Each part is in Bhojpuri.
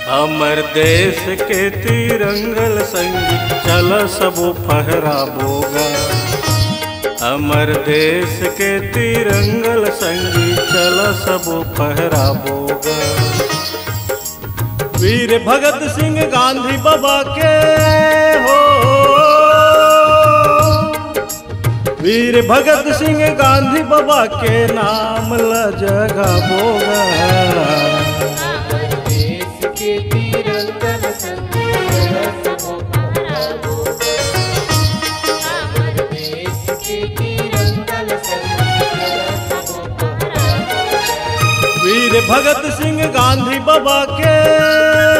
हमर देश के तिरंगल संगी चल सबो फहराबोगा। हमर देश के तिरंगल संगी चल सबो फहराबोगा। वीर भगत सिंह गांधी बाबा के हो, वीर भगत सिंह गांधी बाबा के नाम ल जगाबोगा। वीर भगत सिंह गांधी बाबा के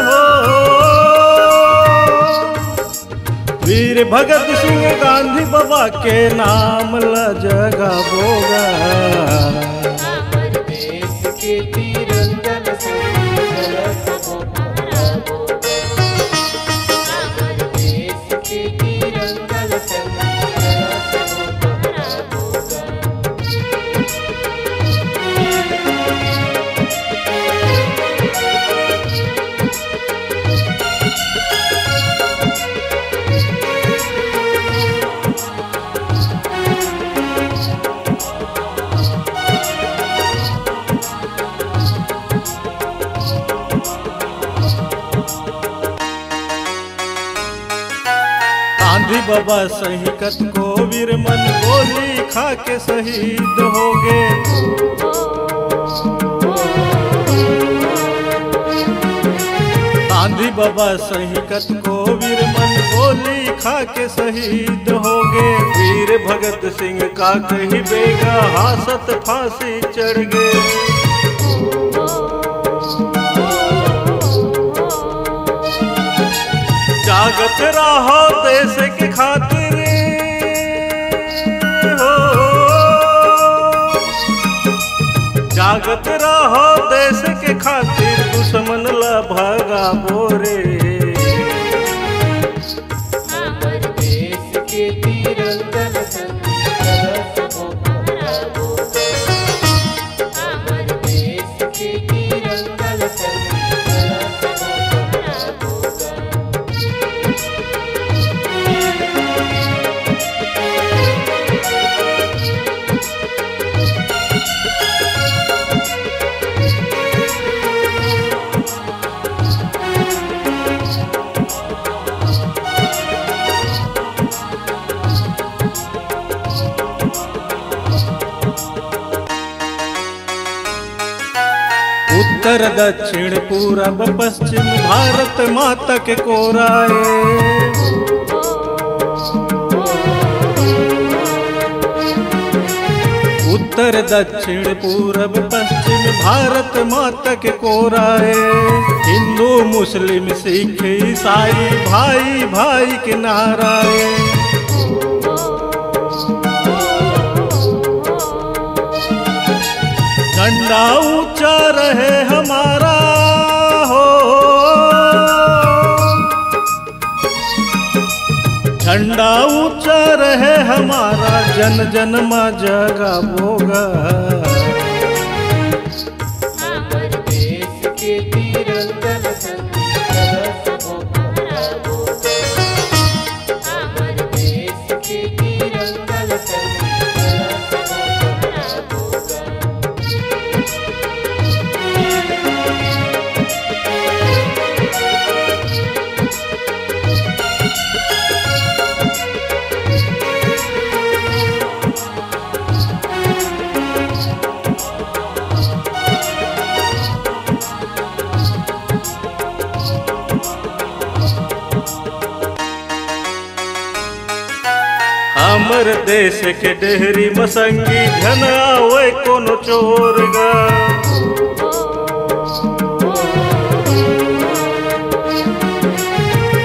हो, वीर भगत सिंह गांधी बाबा के नाम ल जगाबोगा। गांधी बाबा सहिकत को वीर मन गोली खा के शहीद हो गए। गांधी बाबा सहिकत को वीर मन गोली खा के शहीद हो गए। वीर भगत सिंह का कहीं बेगा हासत फांसी चढ़ गए। जागत रहो देश के खातिर हो, जागत रहो देश के खातिर दुश्मन ला भगाबो रे। हमर देश के तिरंगल संगी चल सबो फहराबोगा। हमर देश के तिरंगल संगी चल सबो फहराबोगा। उत्तर दक्षिण पूरब पश्चिम भारत माता के कोराए। उत्तर दक्षिण पूरब पश्चिम भारत माता के कोराए। हिंदू मुस्लिम सिख ईसाई भाई भाई के नाराए। झंडा ऊंचा रहे हमारा हो, झंडा ऊंचा रहे हमारा जन जन में जगाबोगा। हमर देश के तिरंगल संगी चल सबो फहराबोगा। हमर देश के तिरंगल संगी चल सबो फहराबोगा। हमर देश के डेहरी मसंगी धन आवे कोनो चोर गा।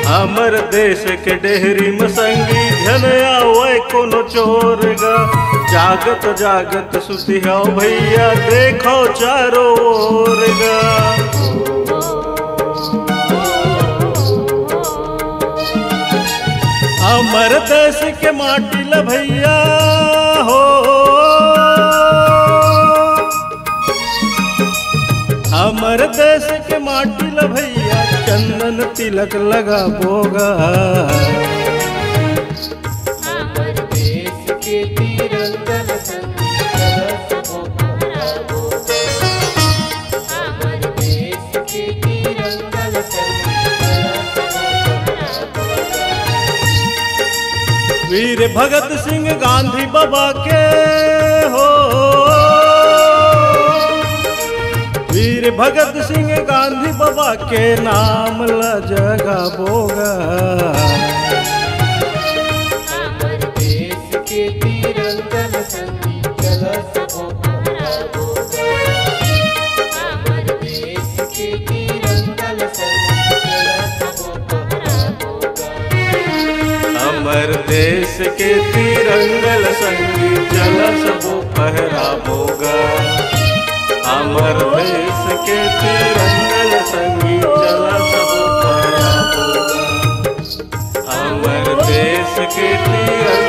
हमर देश के डेहरी मसंगी धन आवे कोनो चोर गा। जागत जागत सुतिया भैया देखो चारों ओर गा। हमर देश के माटी ल भैया हो, हमर देश के माटी ल भैया चंदन तिलक लगा बोगा। हमर देश के तिरंगा संगी चलत वो फहरावोगा। हमर देश के तिरंगा संगी चलत वो फहरावोगा। वीर भगत सिंह गांधी बाबा के हो, वीर भगत सिंह गांधी बाबा के नाम ल जगा बोगा। हमर देश के तिरंगा संगी चलत वो फहरावोगा। हमर देश के तिरंगा संगी चलत वो फहरावोगा। हमर देश के तिरंगल संगी चलस वो फहरावोगा। हमर देश के तिरंगल संगी चलस वो फहरावोगा। हमर देश के तिरंगल